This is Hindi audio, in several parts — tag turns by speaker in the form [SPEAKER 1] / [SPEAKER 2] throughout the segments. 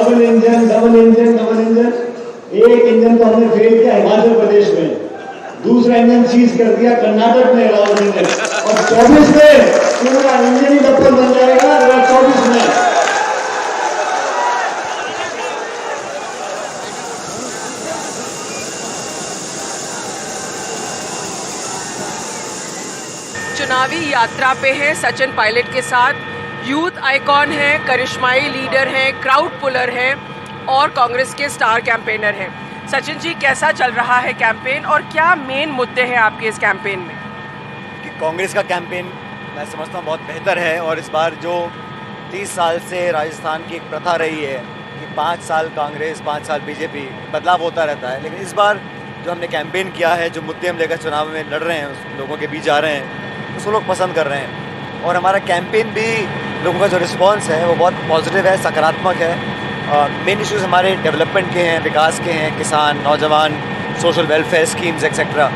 [SPEAKER 1] Double engine double engine double engine. एक इंजन तो हमने फेल किया हिमाचल प्रदेश में, दूसरा इंजन सीज कर दिया कर्नाटक में राहुल जी ने, और 24 में पूरा इंजन ही डबल बन जाएगा 2024 में।
[SPEAKER 2] चुनावी यात्रा पे है सचिन पायलट के साथ। यूथ आइकॉन है, करिश्माई लीडर है, क्राउड पुलर है और कांग्रेस के स्टार कैंपेनर हैं। सचिन जी, कैसा चल रहा है कैंपेन और क्या मेन मुद्दे हैं आपके इस कैंपेन में?
[SPEAKER 3] कि कांग्रेस का कैंपेन मैं समझता हूँ बहुत बेहतर है, और इस बार जो 30 साल से राजस्थान की एक प्रथा रही है कि 5 साल कांग्रेस 5 साल बीजेपी, बदलाव होता रहता है, लेकिन इस बार जो हमने कैंपेन किया है, जो मुद्दे हम लेकर चुनाव में लड़ रहे हैं, उस लोगों के बीच जा रहे हैं, उसको लोग पसंद कर रहे हैं। और हमारा कैंपेन भी, लोगों का जो रिस्पांस है वो बहुत पॉजिटिव है, सकारात्मक है। मेन इश्यूज़ हमारे डेवलपमेंट के हैं, विकास के हैं, किसान, नौजवान, social welfare schemes etcetera.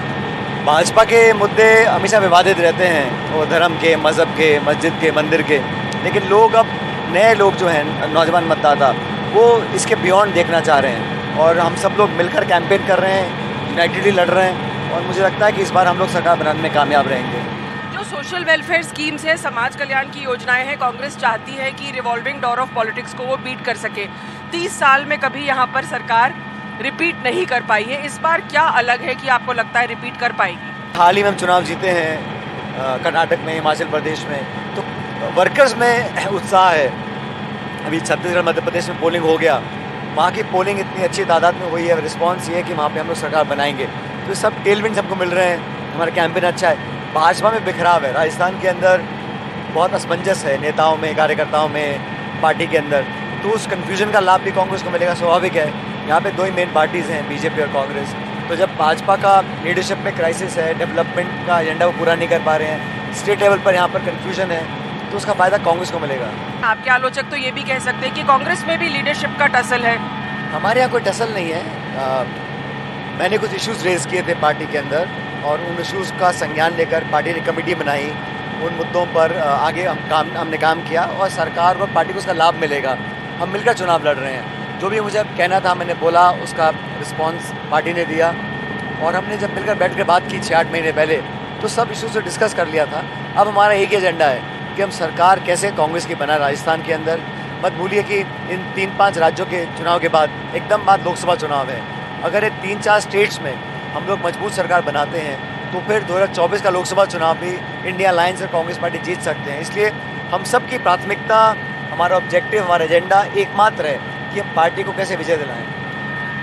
[SPEAKER 3] Bhajpa के मुद्दे हमेशा विवादित रहते हैं, वो धर्म के, मज़हब के, मस्जिद के, मंदिर के, लेकिन लोग अब नए लोग जो हैं, नौजवान मतदाता, वो इसके बियॉन्ड देखना चाह रहे हैं, और हम सब लोग मिलकर कैंपेन कर रहे हैं, यूनाइटेडली लड़ रहे हैं, और मुझे लगता है कि इस बार हम लोग सरकार बनाने में कामयाब रहेंगे।
[SPEAKER 2] जो सोशल वेलफेयर स्कीम्स है, समाज कल्याण की योजनाएं हैं, कांग्रेस चाहती है कि रिवॉल्विंग डोर ऑफ पॉलिटिक्स को वो बीट कर सके। 30 साल में कभी यहाँ पर सरकार रिपीट नहीं कर पाई है, इस बार क्या अलग है कि आपको लगता है रिपीट कर पाएगी?
[SPEAKER 3] हाल ही में हम चुनाव जीते हैं कर्नाटक में, हिमाचल प्रदेश में, तो वर्कर्स में उत्साह है। अभी छत्तीसगढ़, मध्य प्रदेश में पोलिंग हो गया, वहाँ की पोलिंग इतनी अच्छी तादाद में हुई है, रिस्पांस ये है कि वहाँ पे हम लोग सरकार बनाएंगे, तो सब टेलविंड सबको मिल रहे हैं। हमारा कैंपेन अच्छा है। भाजपा में बिखराव है, राजस्थान के अंदर बहुत असमंजस है नेताओं में, कार्यकर्ताओं में, पार्टी के अंदर, तो उस कन्फ्यूजन का लाभ भी कांग्रेस को मिलेगा, स्वाभाविक है। यहाँ पे दो ही मेन पार्टीज़ हैं, बीजेपी और कांग्रेस। तो जब भाजपा का लीडरशिप में क्राइसिस है, डेवलपमेंट का एजेंडा वो पूरा नहीं कर पा रहे हैं, स्टेट लेवल पर यहाँ पर कन्फ्यूजन है, तो उसका फ़ायदा कांग्रेस को मिलेगा।
[SPEAKER 2] आपके आलोचक तो ये भी कह सकते हैं कि कांग्रेस में भी लीडरशिप का टसल है।
[SPEAKER 3] हमारे यहाँ कोई टसल नहीं है। मैंने कुछ इश्यूज़ रेज़ किए थे पार्टी के अंदर, और उन इश्यूज़ का संज्ञान लेकर पार्टी ने कमेटी बनाई, उन मुद्दों पर आगे हमने काम किया, और सरकार और पार्टी को उसका लाभ मिलेगा। हम मिलकर चुनाव लड़ रहे हैं। जो भी मुझे कहना था मैंने बोला, उसका रिस्पांस पार्टी ने दिया, और हमने जब मिलकर बैठ कर बात की 6-8 महीने पहले, तो सब इश्यूज़ से डिस्कस कर लिया था। अब हमारा एक ही एजेंडा है कि हम सरकार कैसे कांग्रेस की बनाए राजस्थान के अंदर। मत भूलिए कि इन 3-5 राज्यों के चुनाव के बाद एकदम बाद लोकसभा चुनाव है। अगर ये 3-4 स्टेट्स में हम लोग मजबूत सरकार बनाते हैं, तो फिर 2024 का लोकसभा चुनाव भी इंडिया अलायंस और कांग्रेस पार्टी जीत सकते हैं। इसलिए हम सब की प्राथमिकता, हमारा ऑब्जेक्टिव, हमारा एजेंडा एकमात्र है कि हम पार्टी को कैसे विजय दिलाएं।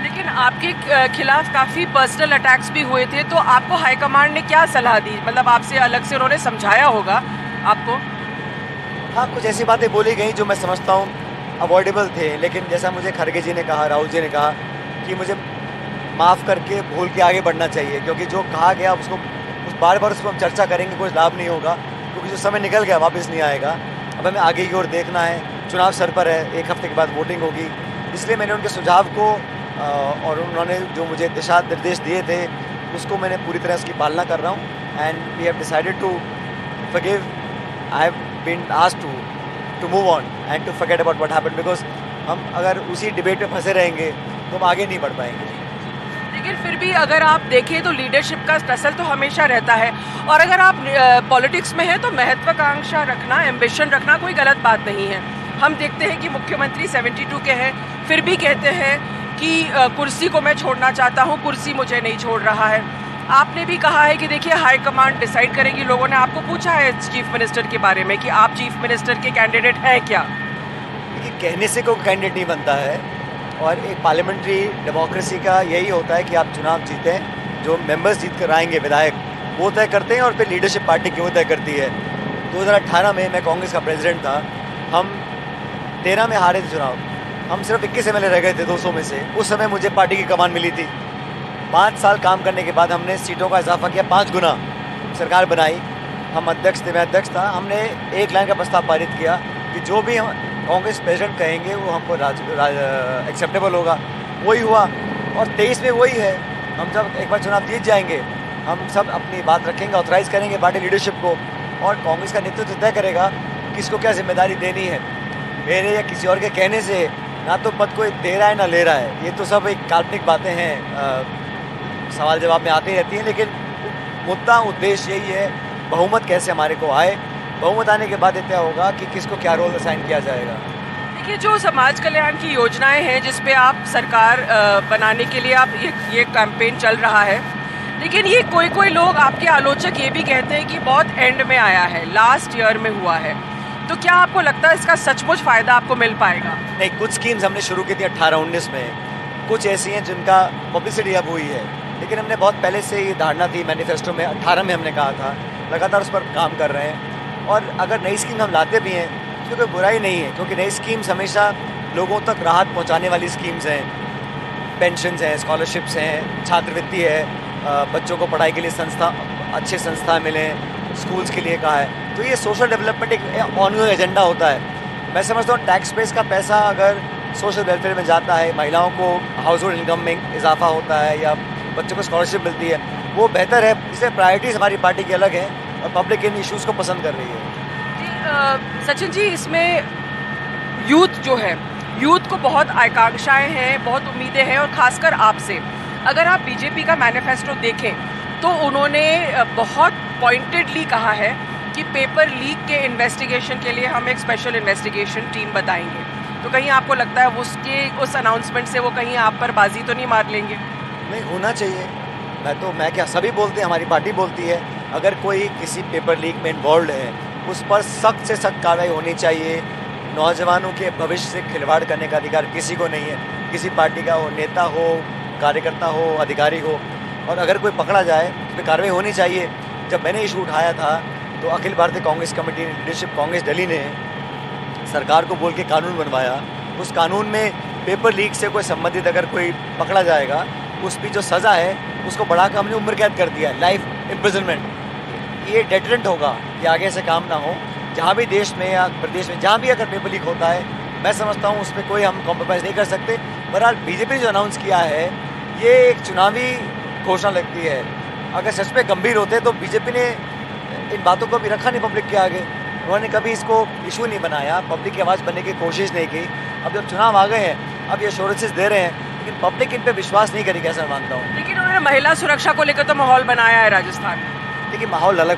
[SPEAKER 2] लेकिन आपके खिलाफ काफ़ी पर्सनल अटैक्स भी हुए थे, तो आपको हाईकमांड ने क्या सलाह दी? मतलब आपसे अलग से उन्होंने समझाया होगा आपको?
[SPEAKER 3] हाँ, कुछ ऐसी बातें बोली गई जो मैं समझता हूँ अवॉइडेबल थे, लेकिन जैसा मुझे खड़गे जी ने कहा, राहुल जी ने कहा कि मुझे माफ़ करके भूल के आगे बढ़ना चाहिए, क्योंकि जो कहा गया उसको बार बार उस पर हम चर्चा करेंगे, कोई लाभ नहीं होगा, क्योंकि जो समय निकल गया वापस नहीं आएगा। अब हमें आगे की ओर देखना है, चुनाव सर पर है, 1 हफ्ते के बाद वोटिंग होगी। इसलिए मैंने उनके सुझाव को और उन्होंने जो मुझे दिशा निर्देश दिए थे, उसको मैंने पूरी तरह उसकी पालना कर रहा हूँ। And we have decided to forgive. I have been asked to move on and to forget about what happened, because हम अगर उसी डिबेट में फंसे रहेंगे तो हम आगे नहीं बढ़ पाएंगे।
[SPEAKER 2] लेकिन फिर भी अगर आप देखें तो लीडरशिप का टसल तो हमेशा रहता है, और अगर आप पॉलिटिक्स में हैं तो महत्वाकांक्षा रखना, एम्बिशन रखना कोई गलत बात नहीं है। हम देखते हैं कि मुख्यमंत्री 72 के हैं, फिर भी कहते हैं कि कुर्सी को मैं छोड़ना चाहता हूं, कुर्सी मुझे नहीं छोड़ रहा है। आपने भी कहा है कि देखिए हाईकमांड डिसाइड करेगी। लोगों ने आपको पूछा है चीफ मिनिस्टर के बारे में कि आप चीफ मिनिस्टर के कैंडिडेट हैं क्या?
[SPEAKER 3] देखिए, कहने से कोई कैंडिडेट नहीं बनता है, और एक पार्लियामेंट्री डेमोक्रेसी का यही होता है कि आप चुनाव जीतें, जो मेंबर्स जीत कर आएंगे विधायक, वो तय करते हैं, और फिर लीडरशिप पार्टी क्यों तय करती है। 2018 में मैं कांग्रेस का प्रेसिडेंट था, हम 13 में हारे थे चुनाव, हम सिर्फ 21 MLA रह गए थे 200 में से। उस समय मुझे पार्टी की कमान मिली थी। 5 साल काम करने के बाद हमने सीटों का इजाफा किया, 5 गुना सरकार बनाई। हम अध्यक्ष थे, मैं अध्यक्ष था। हमने एक लाइन का प्रस्ताव पारित किया कि जो भी हम कांग्रेस प्रेसिडेंट कहेंगे वो हमको एक्सेप्टेबल होगा। वही हुआ, और 23 में वही है। हम जब एक बार चुनाव जीत जाएंगे, हम सब अपनी बात रखेंगे, ऑथराइज़ करेंगे पार्टी लीडरशिप को, और कांग्रेस का नेतृत्व तय करेगा किसको क्या जिम्मेदारी देनी है। मेरे या किसी और के कहने से ना तो पद कोई दे रहा है ना ले रहा है, ये तो सब एक काल्पनिक बातें हैं, सवाल जवाब में आती रहती हैं। लेकिन मुद्दा उद्देश्य यही है, बहुमत कैसे हमारे को आए, बहुमत आने के बाद ये तय होगा कि किसको क्या रोल असाइन किया जाएगा।
[SPEAKER 2] देखिए, जो समाज कल्याण की योजनाएं हैं जिस पे आप सरकार बनाने के लिए आप ये कैंपेन चल रहा है, लेकिन ये कोई लोग आपके आलोचक ये भी कहते हैं कि बहुत एंड में आया है, लास्ट ईयर में हुआ है, तो क्या आपको लगता है इसका सचमुच फ़ायदा आपको मिल पाएगा?
[SPEAKER 3] नहीं, कुछ स्कीम्स हमने शुरू की थी 18-19 में, कुछ ऐसी हैं जिनका पब्लिसिटी अब हुई है, लेकिन हमने बहुत पहले से ये धारणा थी, मैनिफेस्टो में 18 में हमने कहा था, लगातार उस पर काम कर रहे हैं। और अगर नई स्कीम हम लाते भी हैं तो कोई बुराई नहीं है, क्योंकि नई स्कीम्स हमेशा लोगों तक राहत पहुंचाने वाली स्कीम्स हैं। पेंशन्स हैं, स्कॉलरशिप्स हैं, छात्रवृत्ति है, बच्चों को पढ़ाई के लिए अच्छे संस्था मिलें, स्कूल्स के लिए कहा है, तो ये सोशल डेवलपमेंट एक ऑनगोइंग एजेंडा होता है। मैं समझता हूँ टैक्स बेस का पैसा अगर सोशल वेलफेयर में जाता है, महिलाओं को हाउस होल्ड इनकम में इजाफा होता है या बच्चों को स्कॉलरशिप मिलती है, वो बेहतर है। इसलिए प्रायोरिटीज़ हमारी पार्टी की अलग है और पब्लिक इन इश्यूज़ को पसंद कर रही है।
[SPEAKER 2] सचिन जी, इसमें यूथ जो है, यूथ को बहुत आकांक्षाएं हैं, बहुत उम्मीदें हैं, और खासकर आपसे अगर आप बीजेपी का मैनिफेस्टो देखें तो उन्होंने बहुत पॉइंटेडली कहा है कि पेपर लीक के इन्वेस्टिगेशन के लिए हम एक स्पेशल इन्वेस्टिगेशन टीम बताएंगे। तो कहीं आपको लगता है उस अनाउंसमेंट से वो कहीं आप पर बाजी तो नहीं मार लेंगे?
[SPEAKER 3] नहीं, होना चाहिए। मैं क्या, सभी बोलते हैं, हमारी पार्टी बोलती है, अगर कोई किसी पेपर लीक में इन्वॉल्व है उस पर सख्त से सख्त कार्रवाई होनी चाहिए। नौजवानों के भविष्य से खिलवाड़ करने का अधिकार किसी को नहीं है, किसी पार्टी का हो, नेता हो, कार्यकर्ता हो, अधिकारी हो, और अगर कोई पकड़ा जाए तो कार्रवाई होनी चाहिए। जब मैंने इशू उठाया था तो अखिल भारतीय कांग्रेस कमेटी लीडरशिप कांग्रेस दिल्ली ने सरकार को बोल के कानून बनवाया। उस कानून में पेपर लीक से कोई संबंधित अगर कोई पकड़ा जाएगा, उसकी जो सज़ा है उसको बढ़ाकर हमने उम्र कैद कर दिया है, लाइफ इम्प्रिजनमेंट। ये डेटरेंट होगा कि आगे से काम ना हो। जहाँ भी देश में या प्रदेश में जहाँ भी अगर पेपर लीक होता है, मैं समझता हूँ उस पर कोई हम कॉम्प्रोमाइज़ नहीं कर सकते। बहरहाल बीजेपी ने जो अनाउंस किया है ये एक चुनावी घोषणा लगती है। अगर सच में गंभीर होते तो बीजेपी ने इन बातों को भी रखा नहीं पब्लिक के आगे, उन्होंने कभी इसको इशू नहीं बनाया, पब्लिक की आवाज़ बनने की कोशिश नहीं की। अब जब चुनाव आ गए हैं, अब ये एश्योरेंसेस दे रहे हैं, लेकिन पब्लिक इन पे विश्वास नहीं करेगी, ऐसा मानता हूँ।
[SPEAKER 2] लेकिन उन्होंने महिला सुरक्षा को लेकर तो माहौल बनाया है राजस्थान में।
[SPEAKER 3] देखिए, माहौल अलग,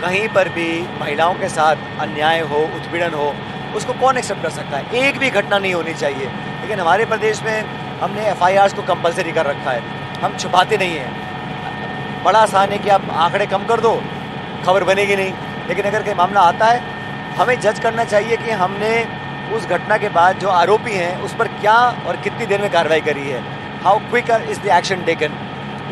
[SPEAKER 3] कहीं पर भी महिलाओं के साथ अन्याय हो, उत्पीड़न हो, उसको कौन एक्सेप्ट कर सकता है? एक भी घटना नहीं होनी चाहिए। लेकिन हमारे प्रदेश में हमने FIRs को कंपलसरी कर रखा है, हम छुपाते नहीं हैं। बड़ा आसान है कि आप आंकड़े कम कर दो, खबर बनेगी नहीं। लेकिन अगर कोई मामला आता है, हमें जज करना चाहिए कि हमने उस घटना के बाद जो आरोपी हैं उस पर क्या और कितनी देर में कार्रवाई करी है, how quick is the action taken.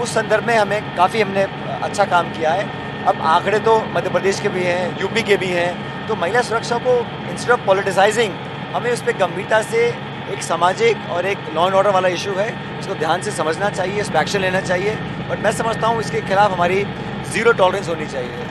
[SPEAKER 3] उस संदर्भ में हमने अच्छा काम किया है। अब आंकड़े तो मध्य प्रदेश के भी हैं, यूपी के भी हैं, तो महिला सुरक्षा को इंस्टेड ऑफ पॉलिटिसाइजिंग हमें उस पर गंभीरता से, एक सामाजिक और एक लॉ एंड ऑर्डर वाला इशू है, इसको ध्यान से समझना चाहिए, इस पर एक्शन लेना चाहिए। और मैं समझता हूँ इसके खिलाफ हमारी ज़ीरो टॉलरेंस होनी चाहिए।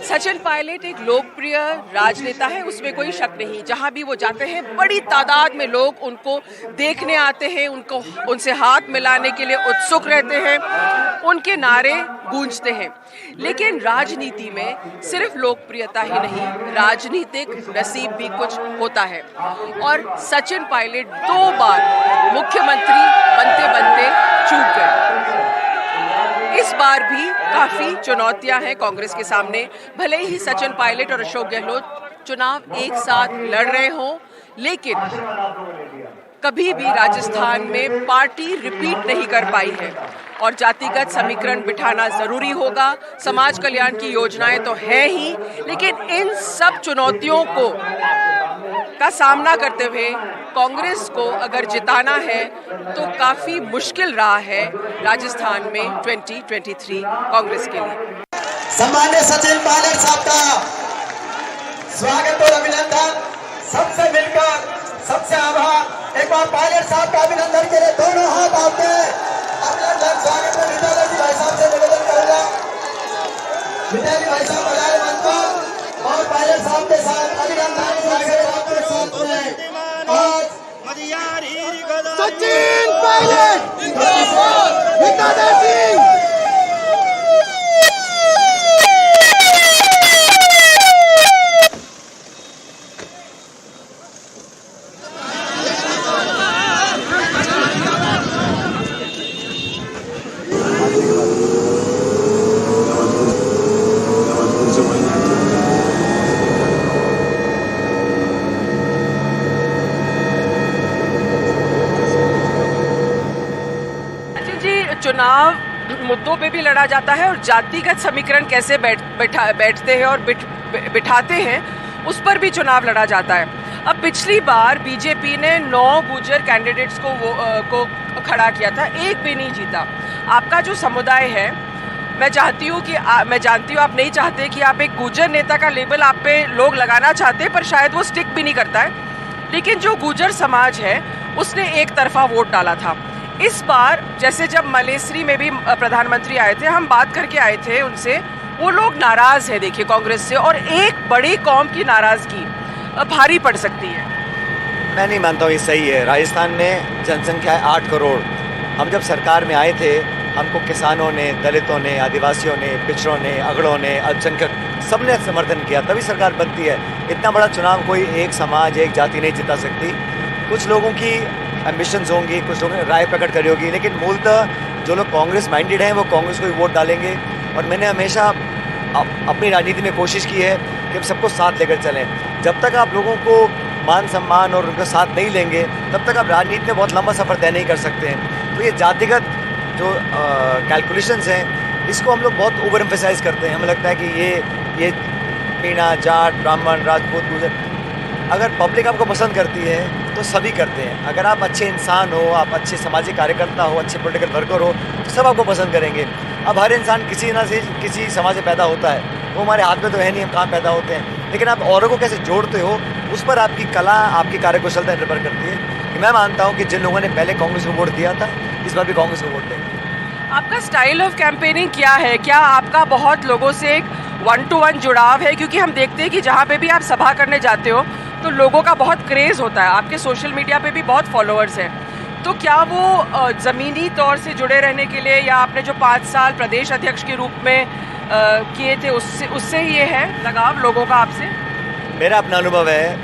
[SPEAKER 2] सचिन पायलट एक लोकप्रिय राजनेता है, उसमें कोई शक नहीं। जहां भी वो जाते हैं बड़ी तादाद में लोग उनको देखने आते हैं, उनसे हाथ मिलाने के लिए उत्सुक रहते हैं, उनके नारे गूंजते हैं। लेकिन राजनीति में सिर्फ लोकप्रियता ही नहीं, राजनीतिक नसीब भी कुछ होता है। और सचिन पायलट 2 बार मुख्यमंत्री बनते बनते चूक गए। इस बार भी काफी चुनौतियां हैं कांग्रेस के सामने। भले ही सचिन पायलट और अशोक गहलोत चुनाव एक साथ लड़ रहे हों, लेकिन कभी भी राजस्थान में पार्टी रिपीट नहीं कर पाई है और जातिगत समीकरण बिठाना जरूरी होगा। समाज कल्याण की योजनाएं तो है ही, लेकिन इन सब चुनौतियों को का सामना करते हुए कांग्रेस को अगर जिताना है तो काफी मुश्किल रहा है राजस्थान में 2023 कांग्रेस के लिए।
[SPEAKER 4] सम्मान्य सचिन पायलट साहब का स्वागत और अभिनंदन। सबसे मिलकर सबसे आभार। एक बार पायलट साहब का अभिनंदन के लिए दोनों हाथ आपके अभिनंदन स्वागत में विद्यालय भाई साहब से निवेदन करूंगा। विद्यालय भाई साहब बजाय मंच पर और पायलट साहब के साथ अभिनंदन स्वागत आपके साथ में आज सचिन पायलट जिंदाबाद सिंह।
[SPEAKER 2] चुनाव मुद्दों पे भी लड़ा जाता है और जातिगत समीकरण कैसे बैठते हैं और बिठाते हैं उस पर भी चुनाव लड़ा जाता है। अब पिछली बार बीजेपी ने 9 गुर्जर कैंडिडेट्स को खड़ा किया था, एक भी नहीं जीता। आपका जो समुदाय है, मैं जानती हूँ आप नहीं चाहते कि आप एक गुर्जर नेता का लेबल आप पे लोग लगाना चाहते हैं, पर शायद वो स्टिक भी नहीं करता है। लेकिन जो गुर्जर समाज है उसने एक तरफा वोट डाला था। इस बार जैसे जब मलेश्वरी में भी प्रधानमंत्री आए थे, हम बात करके आए थे उनसे, वो लोग नाराज है देखिए कांग्रेस से, और एक बड़ी कौम की नाराजगी भारी पड़ सकती है।
[SPEAKER 3] मैं नहीं मानता हूँ ये सही है। राजस्थान में जनसंख्या है 8 करोड़। हम जब सरकार में आए थे, हमको किसानों ने, दलितों ने, आदिवासियों ने, पिछड़ों ने, अगड़ों ने, अल्पसंख्यक सबने समर्थन किया, तभी सरकार बनती है। इतना बड़ा चुनाव कोई एक समाज, एक जाति नहीं जिता सकती। कुछ लोगों की एम्बिशंस होंगी, कुछ लोगों ने राय प्रकट करी होगी, लेकिन मूलतः जो लोग कांग्रेस माइंडेड हैं वो कांग्रेस को ही वोट डालेंगे। और मैंने हमेशा अपनी राजनीति में कोशिश की है कि हम सबको साथ लेकर चलें। जब तक आप लोगों को मान सम्मान और उनका साथ नहीं लेंगे, तब तक आप राजनीति में बहुत लंबा सफ़र तय नहीं कर सकते हैं। तो ये जातिगत जो कैलकुलेशंस हैं, इसको हम लोग बहुत ओवर एम्फेसाइज करते हैं। हमें लगता है कि ये मीणा, जाट, ब्राह्मण, राजपूत, गुर्जर, अगर पब्लिक आपको पसंद करती है तो सभी करते हैं। अगर आप अच्छे इंसान हो, आप अच्छे सामाजिक कार्यकर्ता हो, अच्छे पॉलिटिकल वर्कर हो, तो सब आपको पसंद करेंगे। अब हर इंसान किसी न किसी समाज से पैदा होता है, वो हमारे हाथ में तो है नहीं हम कहाँ पैदा होते हैं, लेकिन आप औरों को कैसे जोड़ते हो उस पर आपकी कला, आपकी कार्यकुशलता निर्भर करती है। कि मैं मानता हूँ कि जिन लोगों ने पहले कांग्रेस को वोट दिया था, इस बार भी कांग्रेस को वोट देंगे।
[SPEAKER 2] आपका स्टाइल ऑफ कैंपेनिंग क्या है? क्या आपका बहुत लोगों से एक 1-to-1 जुड़ाव है? क्योंकि हम देखते हैं कि जहाँ पे भी आप सभा करने जाते हो तो लोगों का बहुत क्रेज़ होता है, आपके सोशल मीडिया पे भी बहुत फॉलोअर्स हैं। तो क्या वो ज़मीनी तौर से जुड़े रहने के लिए, या आपने जो 5 साल प्रदेश अध्यक्ष के रूप में किए थे उससे ये है लगाव लोगों का आपसे?
[SPEAKER 3] मेरा अपना अनुभव है,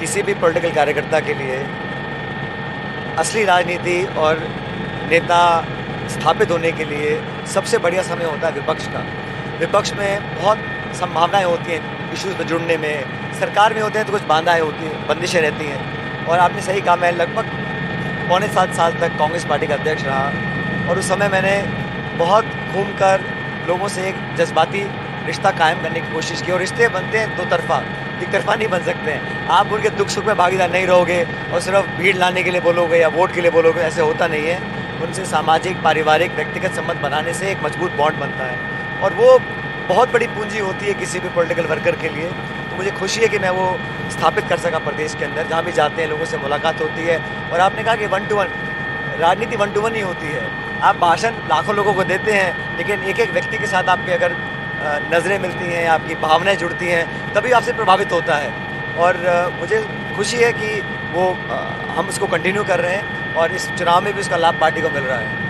[SPEAKER 3] किसी भी पॉलिटिकल कार्यकर्ता के लिए असली राजनीति और नेता स्थापित होने के लिए सबसे बढ़िया समय होता है विपक्ष का। विपक्ष में बहुत संभावनाएं होती हैं इश्यूज़ में जुड़ने में। सरकार में होते हैं तो कुछ बाधाएं होती हैं, बंदिशें रहती हैं। और आपने सही कहा, मैं लगभग 6.25 साल तक कांग्रेस पार्टी का अध्यक्ष रहा, और उस समय मैंने बहुत घूमकर लोगों से एक जज्बाती रिश्ता कायम करने की कोशिश की। और रिश्ते बनते हैं 2 तरफा, एक तरफा नहीं बन सकते हैं। आप उनके दुख सुख में भागीदार नहीं रहोगे और सिर्फ भीड़ लाने के लिए बोलोगे या वोट के लिए बोलोगे, ऐसे होता नहीं है। उनसे सामाजिक, पारिवारिक, व्यक्तिगत संबंध बनाने से एक मजबूत बॉन्ड बनता है, और वो बहुत बड़ी पूंजी होती है किसी भी पॉलिटिकल वर्कर के लिए। तो मुझे खुशी है कि मैं वो स्थापित कर सका प्रदेश के अंदर। जहाँ भी जाते हैं लोगों से मुलाकात होती है। और आपने कहा कि 1-to-1 राजनीति 1-to-1 ही होती है। आप भाषण लाखों लोगों को देते हैं, लेकिन एक एक व्यक्ति के साथ आपकी अगर नज़रें मिलती हैं, आपकी भावनाएं जुड़ती हैं, तभी आपसे प्रभावित होता है। और मुझे खुशी है कि वो हम उसको कंटिन्यू कर रहे हैं, और इस चुनाव में भी उसका लाभ पार्टी को मिल रहा है।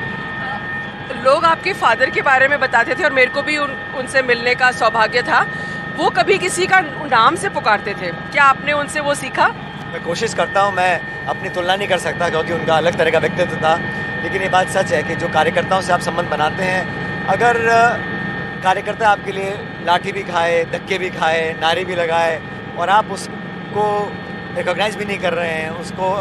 [SPEAKER 2] लोग आपके फादर के बारे में बताते थे, और मेरे को भी उनसे मिलने का सौभाग्य था। वो कभी किसी का नाम से पुकारते थे, क्या आपने उनसे वो सीखा?
[SPEAKER 3] मैं कोशिश करता हूँ, मैं अपनी तुलना नहीं कर सकता क्योंकि उनका अलग तरह का व्यक्तित्व था, लेकिन ये बात सच है कि जो कार्यकर्ताओं से आप संबंध बनाते हैं, अगर कार्यकर्ता आपके लिए लाठी भी खाए, धक्के भी खाए, नारे भी लगाए, और आप उसको रिकॉग्नाइज भी नहीं कर रहे हैं, उसको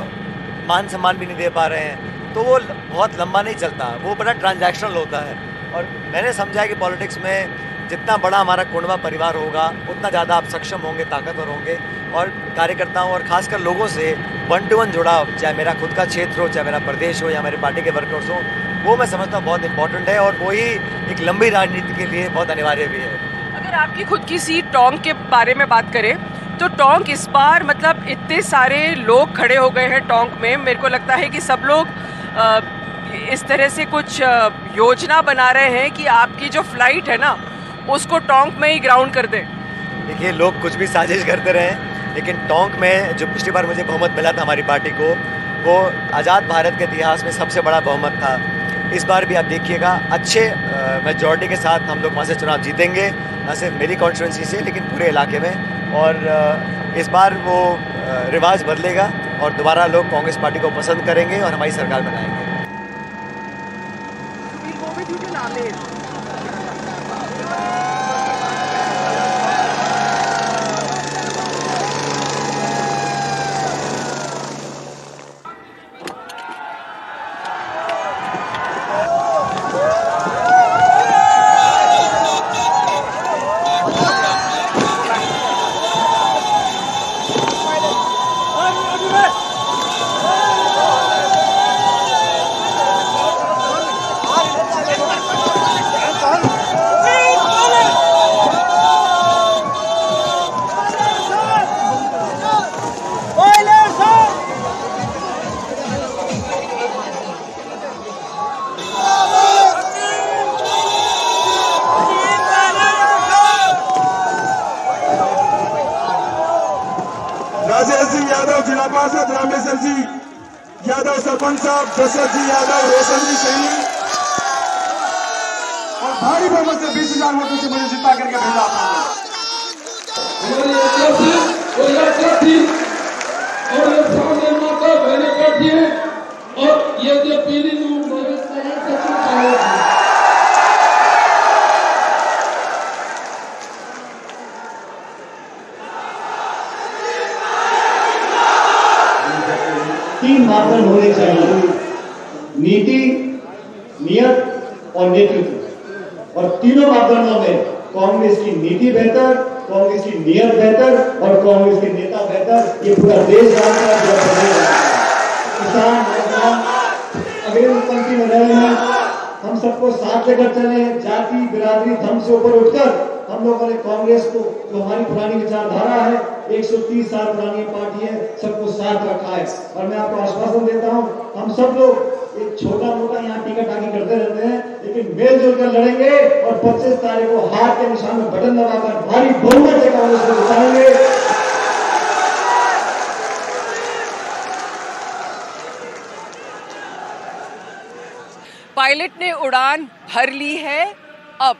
[SPEAKER 3] मान सम्मान भी नहीं दे पा रहे हैं, तो वो बहुत लंबा नहीं चलता, वो बड़ा ट्रांजैक्शनल होता है। और मैंने समझा है कि पॉलिटिक्स में जितना बड़ा हमारा कुंडवा परिवार होगा, उतना ज़्यादा आप सक्षम होंगे, ताकतवर होंगे, और कार्यकर्ताओं और खासकर लोगों से 1 to 1 जुड़ाव, चाहे मेरा खुद का क्षेत्र हो, चाहे मेरा प्रदेश हो या मेरी पार्टी के वर्कर्स हो, वो मैं समझता हूँ बहुत इंपॉर्टेंट है, और वही एक लंबी राजनीति के लिए बहुत अनिवार्य भी है।
[SPEAKER 2] अगर आपकी खुद की सीट टोंक के बारे में बात करें तो टोंक इस बार मतलब इतने सारे लोग खड़े हो गए हैं टोंक में, मेरे को लगता है कि सब लोग इस तरह से कुछ योजना बना रहे हैं कि आपकी जो फ्लाइट है ना उसको टोंक में ही ग्राउंड कर दें।
[SPEAKER 3] देखिए, लोग कुछ भी साजिश करते रहे, लेकिन टोंक में जो पिछली बार मुझे बहुमत मिला था हमारी पार्टी को, वो आज़ाद भारत के इतिहास में सबसे बड़ा बहुमत था। इस बार भी आप देखिएगा अच्छे मेजॉरिटी के साथ हम लोग वहाँ से चुनाव जीतेंगे, न सिर्फ मेरी कॉन्स्टिट्यूंसी से लेकिन पूरे इलाके में। और इस बार वो रिवाज बदलेगा और दोबारा लोग कांग्रेस पार्टी को पसंद करेंगे और हमारी सरकार बनाएंगे।
[SPEAKER 5] राजेश जी यादव जिला पार्षद, रामेश्वर जी यादव सरपंच साहब, दशरथ जी यादव, रोशन जी सैनी, और भारी बहुमत से 20,000 वोटों से मुझे जिता करके भेजा आपने।
[SPEAKER 6] और ये सामने माता बहने बैठी है, और ये जो पीली नूर मेरे तरह से चुका
[SPEAKER 1] तीन मापदंड होने चाहिए: नीति, नियत और नेतृत्व। और तीनों मापदंडों में कांग्रेस की नीति बेहतर, कांग्रेस की नियत बेहतर और कांग्रेस के नेता बेहतर, ये पूरा देश जानता है, पूरा प्रदेश जानता है। किसान, नौजवान अग्रिम पंक्ति में रहे हैं, हम सबको साथ लेकर चले, जाति, बिरादरी, धर्म से ऊपर उठकर हम लोगों ने कांग्रेस को, जो हमारी पुरानी विचारधारा है, 130 साल पुरानी पार्टी है, सबको साथ रखा है। और मैं आपको आश्वासन देता हूं, हम सब लोग एक छोटा मोटा यहाँ टीका टाकी करते रहते हैं, लेकिन मिलजुल कर लड़ेंगे और 25 तारीख को हाथ के निशान में बटन दबाकर भारी बहुमत से कांग्रेस को जिताएंगे।
[SPEAKER 2] पायलट ने उड़ान भर ली है, अब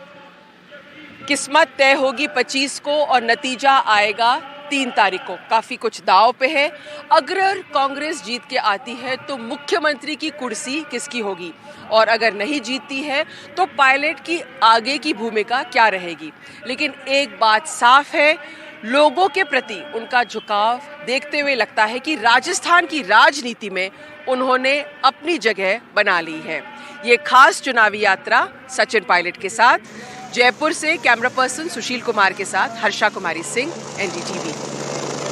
[SPEAKER 2] किस्मत तय होगी 25 को और नतीजा आएगा 3 तारीख को। काफ़ी कुछ दाव पे है। अगर कांग्रेस जीत के आती है तो मुख्यमंत्री की कुर्सी किसकी होगी, और अगर नहीं जीतती है तो पायलट की आगे की भूमिका क्या रहेगी। लेकिन एक बात साफ है, लोगों के प्रति उनका झुकाव देखते हुए लगता है कि राजस्थान की राजनीति में उन्होंने अपनी जगह बना ली है। ये खास चुनावी यात्रा सचिन पायलट के साथ। जयपुर से कैमरा पर्सन सुशील कुमार के साथ हर्षा कुमारी सिंह, NDTV।